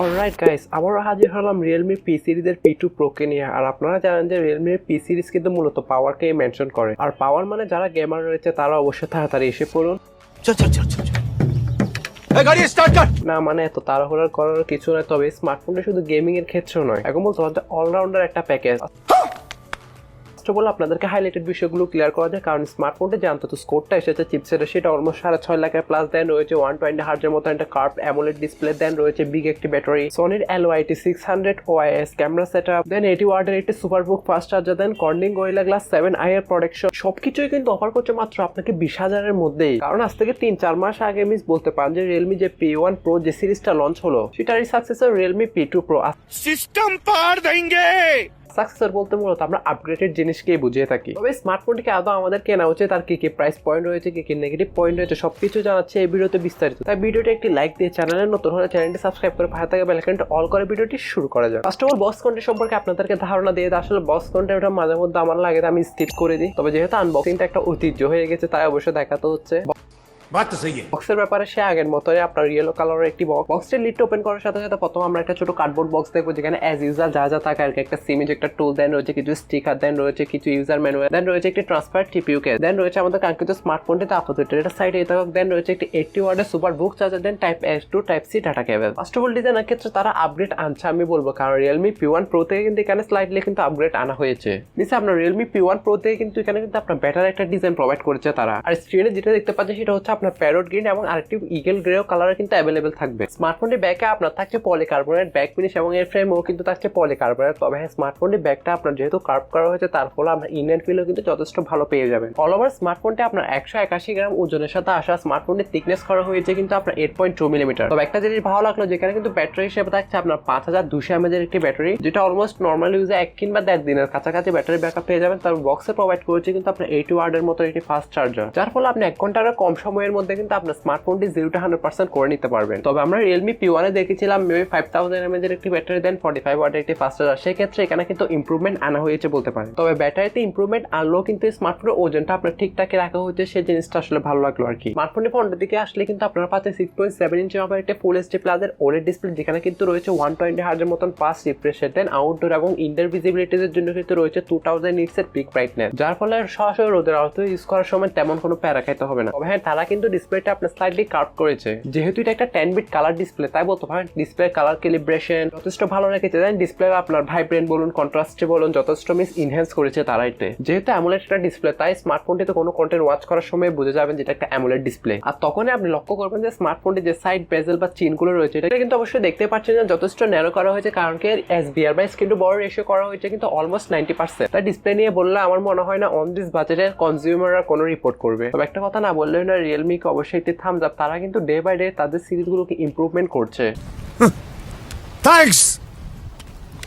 Alright guys, আবারও হাজির হলাম Realme P সিরিজের P2 Pro কে নিয়ে। আর আপনারা জানেন যে Realme P সিরিজ কিন্তু মূলত পাওয়ারকেই মেনশন করে। আর পাওয়ার মানে যারা গেমার রয়েছে তারা অবশ্যই তাড়াতাড়ি এসে পড়ুন। না মানে এত তাড়াহুড়া করার কিছু নয়, তবে স্মার্টফোনটা শুধু গেমিং এর ক্ষেত্রেও নয়, এখন বলতে পারছে অলরাউন্ডার একটা প্যাকেজ। বলে আপনাদেরকে হাইলাইটেড বিষয়গুলো ক্লিয়ার করা যায়, কারণ স্মার্টফোনটা যে অন্তত স্কোরটা এসেছে চিপসেটের সেটা অলমোস্ট 6.5 লাখের প্লাস। দেন রয়েছে 120 হার্জের মতো একটা কার্ভ অ্যামোলেড ডিসপ্লে, দেন রয়েছে বিগ একটি ব্যাটারি, সোনির LYT 600 OIS camera setup, then 80 ওয়াটের একটি SuperVOOC fast charger, then Corning Gorilla Glass 7i এর প্রোটেকশন। সবকিছুই কিন্তু অফার করছে মাত্র আপনাকে 20,000 এর মধ্যেই। কারণ আজ থেকে 3-4 মাস আগে মিস বলতে পারেন যে Realme যে P1 Pro যে সিরিজটা লঞ্চ হলো সেটারই successor Realme P2 Pro। System পার দেंगे। সাকসেসর বলতে মূলত আমরা আপগ্রেডেড জিনিসকেই বুঝিয়ে থাকি। তবে স্মার্টফোনটিকে আদৌ আমাদের কেনা উচিত, তার কি কি প্রাইস পয়েন্ট রয়েছে, কি কি নেগেটিভ পয়েন্ট রয়েছে, সবকিছু জানাচ্ছে এই ভিডিওতে বিস্তারিত। তাই ভিডিওটি একটি লাইক দিয়ে চ্যানেলে নতুন হলে চ্যানেলটি সাবস্ক্রাইব করে পাশে থাকা বেল আইকনটি অল করে ভিডিওটি শুরু করা যাক। First of all box content সম্পর্কে আপনাদেরকে ধারণা দিয়ে দেয়। আসলে বক্স কন্টেন্ট ওটা মাঝে মধ্যে আমার লাগে আমি স্কিপ করে দিই, তবে যেহেতু আনবক্সিংটা একটা ঐতিহ্য হয়ে গেছে তাই অবশ্যই দেখাতে হচ্ছে। বক্সের ব্যাপারে সে আগের মতোই আপনার ইয়েলো কালারের একটি বক্স। বক্সের লিডটা ওপেন করার সাথে সাথে প্রথম আমরা একটা ছোট কার্ডবোর্ড বক্স দেখবো, যেখানে অ্যাজ ইউজার যা যা থাকে আর কি, একটা সিম একটা টুল, দেন রয়েছে কিছু স্টিকার, দেন রয়েছে কিছু ইউজার ম্যানুয়াল, দেন রয়েছে একটি ট্রান্সপারেন্ট টিপিইউ কেস, দেন রয়েছে আমাদের কাঙ্ক্ষিত স্মার্টফোনটিতে আপাতত এটা সাইডে থাকুক, দেন রয়েছে একটি 80 ওয়াটের সুপার বুক charger, then type S to type C data cable. First of all ডিজাইনের ক্ষেত্রে তারা আপগ্রেড আনছে আমি বলবো, কারণ Realme P1 Pro থেকে কিন্তু এখানে স্লাইডলি কিন্তু আপগ্রেড আনা হয়েছে। নিচে আপনার Realme P1 Pro থেকে কিন্তু এখানে কিন্তু আপনার বেটার একটা ডিজাইন প্রোভাইড করেছে তারা। আর স্ক্রিনে যেটা দেখতে পাচ্ছেন সেটা হচ্ছে আপনার প্যারট গ্রিন এবং আরেকটি ইগল গ্রে কালারে কিন্তু অ্যাভেলেবেল থাকবে। স্মার্টফোনটির ব্যাকে আপনার থাকছে পলিকার্বনেট ব্যাক ফিনিশ এবং এর ফ্রেমও কিন্তু থাকছে পলিকার্বনেট। তবে হ্যাঁ, স্মার্টফোনটির ব্যাকটা আপনার যেহেতু কার্ভ করা হয়েছে তার ফলে আপনার ইনহ্যান্ড ফিলও কিন্তু যথেষ্ট ভালো পেয়ে যাবেন। অল ওভার স্মার্টফোনটি আপনার 181 গ্রাম ওজনের সাথে আসা। স্মার্টফোনটির থিকনেস করা হয়েছে কিন্তু আপনার 8.2 মিলিমিটার। তবে একটা জিনিস ভালো লাগলো, যেখানে কিন্তু ব্যাটারি হিসেবে থাকছে আপনার 5200 mAh এর একটি ব্যাটারি, যেটা অলমোস্ট নর্মাল ইউজে 1 কিংবা 1.5 দিনের কাছাকাছি ব্যাটারি ব্যাকআপ পেয়ে যাবেন। তার বক্সে প্রোভাইড করেছে কিন্তু আপনার 80 ওয়াটের মতো একটি ফাস্ট চার্জার, যার ফলে আপনি 1 ঘন্টার কম সময়ের মধ্যে কিন্তু আপনার স্মার্টফোনটি 0 to 100% করে নিতে পারবেন। তবে আমরা Realme P1 এ দেখেছিলাম মেবি 5000 mAh এর একটি ব্যাটারি, দেন 45 ওয়াটের একটি ফাস্ট চার্জার। সেই ক্ষেত্রে এখানে কিন্তু ইমপ্রুভমেন্ট আনা হয়েছে বলতে পারেন। তবে ব্যাটারিতে ইমপ্রুভমেন্ট আনলেও কিন্তু স্মার্টফোনের ওজনটা আপনার ঠিকঠাকই রাখা হয়েছে, সেই জিনিসটা আসলে ভালো লাগলো আর কি। স্মার্টফোনের ফ্রন্টের দিকে আসলে কিন্তু আপনারা পাচ্ছেন 6.7 ইঞ্চি মাপের একটা ফুল এইচডি প্লাস এর OLED ডিসপ্লে, যেখানে কিন্তু রয়েছে 120 হার্জের মতন ফাস্ট রিফ্রেশ রেট, দেন আউটডোর এবং ইনডোর ভিজিবিলিটির জন্য কিন্তু রয়েছে 2000 নিটস এর পিক ব্রাইটনেস, যার ফলে সরাসরি রোদের আলোতে ইউজ করার সময় তেমন কোনো প্যারা খাইতে হবে না। তবে হ্যাঁ, তারা কিন্তু ডিসপ্লেটা আপনার স্লাইডলি কার্ভ করেছে। যেহেতু এটা একটা 10 বিট কালার ডিসপ্লে, তাই বলতে পারেন ডিসপ্লে কালার ক্যালিব্রেশন যথেষ্ট ভালো রেখেছে। দেন ডিসপ্লে আপনার ভাইব্রেন্ট বলুন, কন্ট্রাস্টে বলুন, যথেষ্ট ইনহ্যান্স করেছে তারা এতে। যেহেতু অ্যামোলেড একটা ডিসপ্লে, তাই স্মার্টফোনটিতে কোনো কন্টেন্ট ওয়াচ করার সময় বুঝে যাবেন যেটা একটা অ্যামোলেড ডিসপ্লে। আর তখনই আপনি লক্ষ্য করবেন যে স্মার্টফোনটি যে সাইড বেজেল বা চিনগুলো রয়েছে এটা কিন্তু অবশ্যই দেখতে পাচ্ছেন যে যথেষ্ট ন্যারো করা হয়েছে, কারণ কি SBR বাই স্ক্রিন টু বড় রেশিও করা হয়েছে কিন্তু অলমোস্ট 90%। তাই ডিসপ্লে নিয়ে বললে আমার মনে হয় না অন দিস বাজেটের কনজিউমাররা কোনো রিপোর্ট করবে। তবে একটা কথা না বললেই না, Realme কে অবশ্যই একটি থামস আপ। তারা কিন্তু ডে বাই ডে তাদের সিরিজগুলোকে ইমপ্রুভমেন্ট করছে। থ্যাঙ্কস।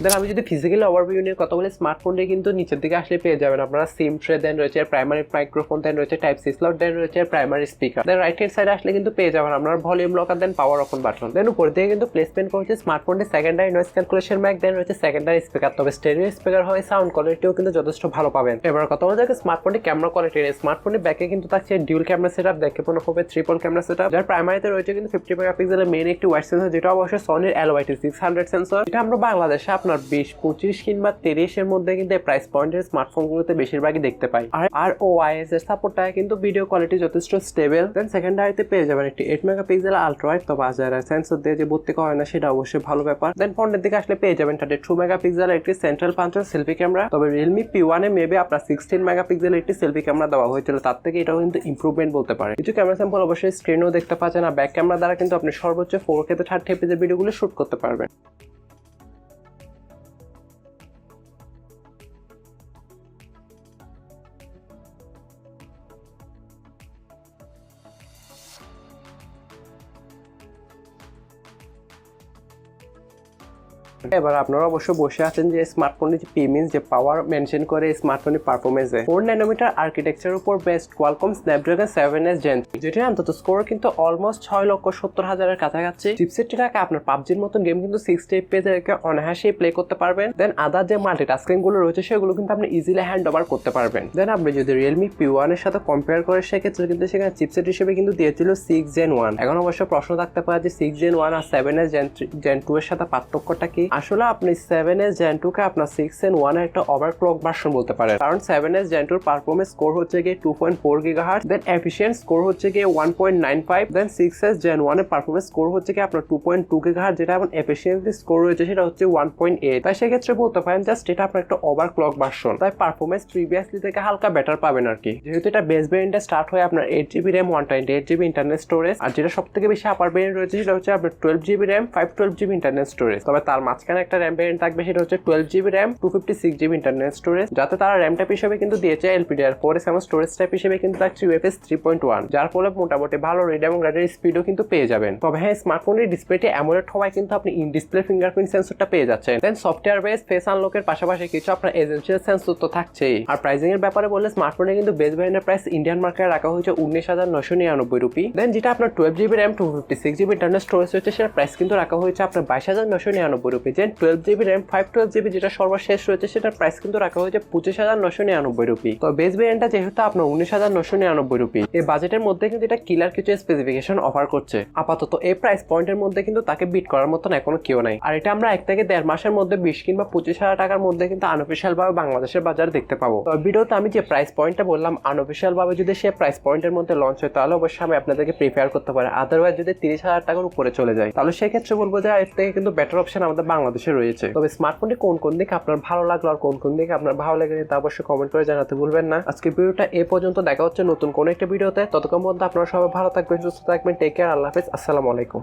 দেন আমি যদি ফিজিক্যালি ওভারভিউ নিয়ে কথা বলি, স্মার্টফোনটি কিন্তু নিচের দিকে আসলে পেয়ে যাবেন আপনারা সিম ট্রে, দেন রয়েছে প্রাইমারি মাইক্রোফোন, দেন রয়েছে টাইপ সি স্লট, দেন রয়েছে primary speaker, then right hand সাইডে আসলে কিন্তু পেয়ে যাবেন আপনার volume rocker, then power on button, then উপর দিকে কিন্তু প্লেসমেন্ট করেছে স্মার্টফোনটি secondary noise calculation mic, then রয়েছে সেকেন্ডারি স্পিকার। তবে স্টেরিও স্পিকার হয় সাউন্ড কোয়ালিটিও কিন্তু যথেষ্ট ভালো পাবেন। এবার কথা বলা যাক স্মার্টফোনটি ক্যামেরা কোয়ালিটি নিয়ে। স্মার্টফোনটি ব্যাকে কিন্তু থাকছে ডিউল ক্যামেরা সেটআপ, দেখে মনে হবে ট্রিপল ক্যামেরা সেটআপ, যার প্রাইমারিতে রয়েছে কিন্তু 50 মেগাপিক্সেলের মেইন একটি ওয়াইড সেন্সর, যেটা অবশ্যই সোনির LYT 600 সেন্সর। এটা আমরা বাংলাদেশে আপনার 20-25 কিংবা 30 এর মধ্যে কিন্তু প্রাইস পয়েন্টের স্মার্টফোনগুলোতে বেশিরভাগই দেখতে পাই। আর ROIS এর সাপোর্টটা কিন্তু ভিডিও কোয়ালিটি যথেষ্ট স্টেবল। দেন সেকেন্ডারিতে পেয়ে যাবেন একটি 8 মেগাপিক্সেল আলট্রাওয়াইড, তবে আজারা সেন্সর দিয়ে যে ভর্তি করা হয় না সেটা অবশ্যই ভালো ব্যাপার। দেন ফ্রন্টের দিকে আসলে পেয়ে যাবেন 32 মেগাপিক্সেল একটি সেন্ট্রাল পাঞ্চের সেলফি ক্যামেরা। তবে Realme P1 এ মেবি আপনার 16 মেগাপিক্সেল একটি সেলফি ক্যামেরা দেওয়া হয়েছিল, তার থেকে এটাও কিন্তু ইমপ্রুভমেন্ট বলতে পারে। কিছু ক্যামেরা স্যাম্পল অবশ্যই স্ক্রিনেও দেখতে পাচ্ছেন। আর ব্যাক ক্যামেরা দ্বারা কিন্তু আপনি সর্বোচ্চ 4K তে 30 fps এর ভিডিওগুলো শুট করতে পারবেন। এবার আপনারা অবশ্য বসে আছেন যে স্মার্টফোনের যে পিমিন্স যে পাওয়ার মেনশন করে স্মার্টফোনের পারফরমেন্সে 4 ন্যানোমিটার আর্কিটেকচারের উপর best Qualcomm Snapdragon 7s Gen 3, যেটি অন্তত স্কোর কিন্তু অলমোস্ট 6,70,000-এর কাছাকাছি। চিপসেটটি রাখা আপনার পাবজির মতন গেম কিন্তু 60 FPS রেখে অনায়াসেই প্লে করতে পারবেন। দেন আদার যে মাল্টিটাস্কিং গুলো রয়েছে সেগুলো কিন্তু আপনি ইজিলি হ্যান্ড ওভার করতে পারবেন। দেন আপনি যদি Realme P1 এর সাথে কম্পেয়ার করে সেক্ষেত্রে কিন্তু সেখানে চিপসেট হিসেবে কিন্তু দিয়েছিল 6 Gen 1। এখন অবশ্য প্রশ্ন থাকতে পারে যে 6 Gen 1 আর 7s Gen 2 এর সাথে পার্থক্যটা কি? আসলে আপনি 7s Gen 2 কে আপনার 6 Gen 1 এর একটা ওভারক্লক ভার্সন বলতে পারেন, কারণ 7s Gen 2 এর পারফরম্যান্স স্কোর হচ্ছে গিয়ে 2.4 GHz, দেন এফিশিয়েন্ট স্কোর হচ্ছে গিয়ে 1.95, দেন 6s Gen 1 এর পারফরম্যান্স স্কোর হচ্ছে গিয়ে আপনার 2.2 GHz, যেটা এখন এফিশিয়েন্সি স্কোর রয়েছে সেটা হচ্ছে 1.8। তাই সেক্ষেত্রে বলতে পারেন জাস্ট এটা আপনার একটা ওভারক্লক ভার্সন, তাই পারফরম্যান্স প্রিভিয়াসলি থেকে হালকা বেটার পাবেন আর কি। যেহেতু এটা বেস ভেরিয়েন্টে স্টার্ট হয় আপনার 8GB RAM 128GB internal storage, আর যেটা সবথেকে বেশি আপার ভেরিয়েন্ট রয়েছে সেটা হচ্ছে আপনার 12GB RAM 512GB internal storage. তবে তার মাঝখানে একটা RAM ভেরিয়েন্ট থাকবে সেটা হচ্ছে 12GB RAM 256GB internal storage, যাতে তারা RAM টাইপ হিসেবে কিন্তু দিয়েছে LPDDR4 এবং স্টোরেজ টাইপ হিসেবে কিন্তু থাকছে UFS 3.1, যার ফলে মোটামুটি ভালো রিড এবং রাইটের স্পিডও কিন্তু পেয়ে যাবেন। তবে হ্যাঁ, স্মার্টফোনের ডিসপ্লেটি অ্যামোলেড হওয়ায় কিন্তু আপনি ইন ডিসপ্লে ফিঙ্গারপ্রিন্ট সেন্সরটা পেয়ে যাচ্ছেন। দেন সফটওয়্যার বেস ফেস আনলকের পাশাপাশি কিছু আপনার এসেনশিয়াল সেন্সর তো থাকছেই। আর প্রাইসিং এর ব্যাপারে বললে স্মার্টফোনে কিন্তু বেস ভ্যারিয়েন্টের প্রাইস ইন্ডিয়ান মার্কেটে রাখা হয়েছে 19,999 রুপি। দেন যেটা আপনার 12GB RAM 256GB internal storage হচ্ছে সেটা প্রাইস কিন্তু রাখা হয়েছে আপনার 22,999 রুপি। দেন 12GB RAM 512GB যেটা সর্বশেষ রয়েছে সেটার প্রাইস কিন্তু রাখা হয়েছে 25,999 রুপি। তো বেস ভ্যারিয়েন্টটা যেহেতু আপনার 19,999 রুপি, এই বাজেটের মধ্যে কিন্তু এটা কিলার কিছু স্পেসিফিকেশন অফার করছে। আপাতত এই প্রাইস পয়েন্টের মধ্যে কিন্তু তাকে বিট করার মতন এখনো কেউ নাই। আর এটা আমরা 1 থেকে 1.5 মাসের মধ্যে 20 কিংবা 25,000 টাকার মধ্যে কিন্তু আনঅফিশিয়াল ভাবে বাংলাদেশের বাজারে দেখতে পাবো। তো ভিডিওতে আমি যে প্রাইস পয়েন্টটা বললাম আনঅফিশিয়াল ভাবে যদি সে প্রাইস পয়েন্টের মধ্যে লঞ্চ হয় তাহলে অবশ্যই আমি আপনাদেরকে প্রিফার করতে পারি। আদারওয়াইজ যদি 30,000 টাকার উপরে চলে যায় তাহলে সেক্ষেত্রে বলবো যে এর থেকে কিন্তু বেটার অপশন আমাদের বাংলাদেশে রয়েছে। তবে স্মার্টফোনটি কোন কোন দিকে আপনার ভালো লাগলো আর কোন কোন দিকে আপনার ভালো লেগেছে তা অবশ্যই কমেন্ট করে জানাতে ভুলবেন না। আজকে ভিডিওটা এ পর্যন্ত, দেখা হচ্ছে নতুন কোন একটা ভিডিওতে। ততক্ষণ পর্যন্ত আপনারা সবাই ভালো থাকবেন, সুস্থ থাকবেন। টেক কেয়ার, আল্লাহ হাফেজ, আসসালামু আলাইকুম।